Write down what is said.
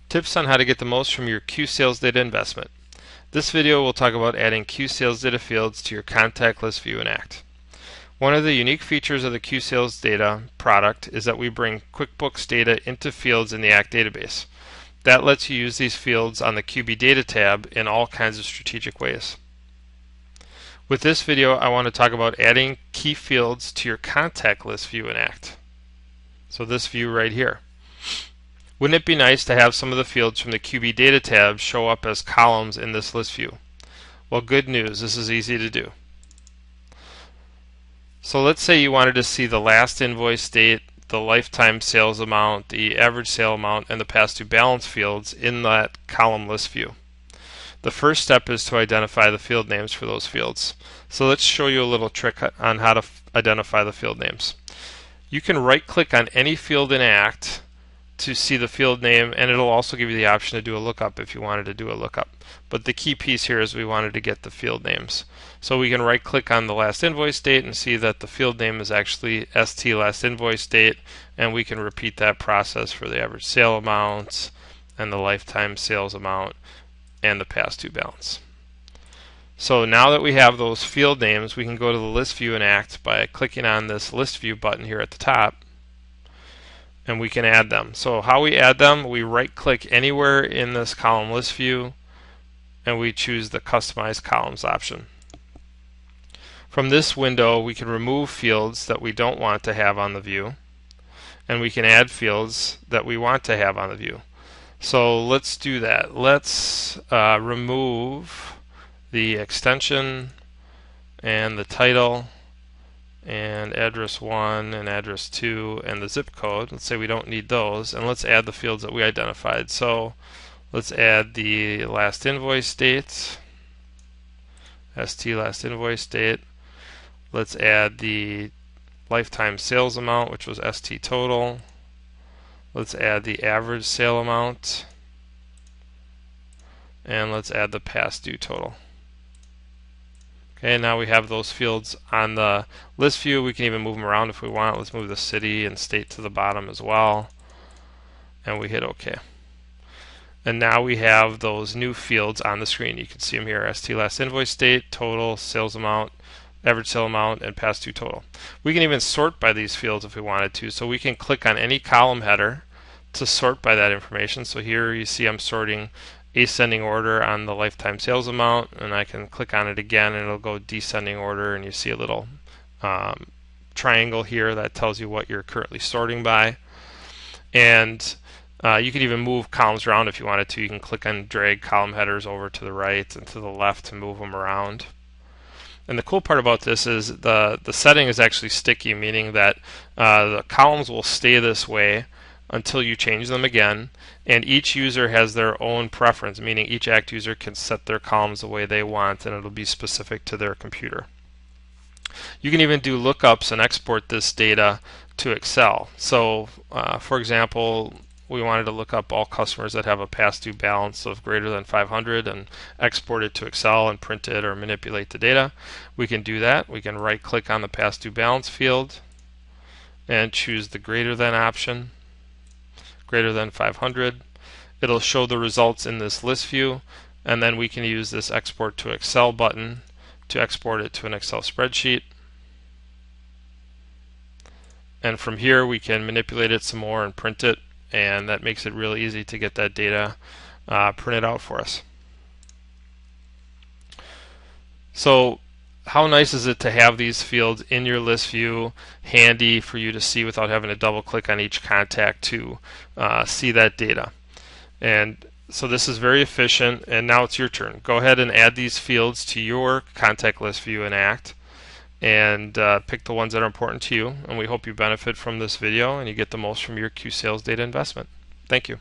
Tips on how to get the most from your QSalesData investment. This video will talk about adding QSalesData fields to your contact list view in ACT. One of the unique features of the QSalesData product is that we bring QuickBooks data into fields in the ACT database. That lets you use these fields on the QB Data tab in all kinds of strategic ways. With this video, I want to talk about adding key fields to your contact list view in ACT. So this view right here. Wouldn't it be nice to have some of the fields from the QB Data tab show up as columns in this list view? Well, good news, this is easy to do. So let's say you wanted to see the last invoice date, the lifetime sales amount, the average sale amount, and the past due balance fields in that column list view. The first step is to identify the field names for those fields. So let's show you a little trick on how to identify the field names. You can right-click on any field in ACT to see the field name, and it'll also give you the option to do a lookup if you wanted to do a lookup. But the key piece here is we wanted to get the field names. So we can right click on the last invoice date and see that the field name is actually ST last invoice date, and we can repeat that process for the average sale amount and the lifetime sales amount and the past due balance. So now that we have those field names, we can go to the list view in ACT by clicking on this list view button here at the top, and we can add them. So how we add them, we right click anywhere in this column list view and we choose the customize columns option. From this window we can remove fields that we don't want to have on the view, and we can add fields that we want to have on the view. So let's do that. Let's remove the extension and the title and address 1 and address 2 and the zip code. Let's say we don't need those, and let's add the fields that we identified. So let's add the last invoice date, ST last invoice date. Let's add the lifetime sales amount, which was ST total. Let's add the average sale amount, and let's add the past due total. Okay, now we have those fields on the list view. We can even move them around if we want. Let's move the city and state to the bottom as well, and we hit OK. And now we have those new fields on the screen. You can see them here: ST last invoice date, total, sales amount, average sale amount, and past due total. We can even sort by these fields if we wanted to. So we can click on any column header to sort by that information. So here you see I'm sorting ascending order on the lifetime sales amount, and I can click on it again and it'll go descending order, and you see a little triangle here that tells you what you're currently sorting by. And you can even move columns around if you wanted to. You can click and drag column headers over to the right and to the left to move them around. And the cool part about this is the setting is actually sticky, meaning that the columns will stay this way until you change them again, and each user has their own preference, meaning each ACT user can set their columns the way they want, and it'll be specific to their computer. You can even do lookups and export this data to Excel. So for example, we wanted to look up all customers that have a past due balance of greater than 500 and export it to Excel and print it or manipulate the data. We can do that. We can right click on the past due balance field and choose the greater than option, greater than 500. It'll show the results in this list view, and then we can use this export to Excel button to export it to an Excel spreadsheet. And from here we can manipulate it some more and print it, and that makes it really easy to get that data printed out for us. So how nice is it to have these fields in your list view handy for you to see without having to double click on each contact to see that data. And so this is very efficient, and now it's your turn. Go ahead and add these fields to your contact list view in ACT, and pick the ones that are important to you. And we hope you benefit from this video and you get the most from your QSalesData investment. Thank you.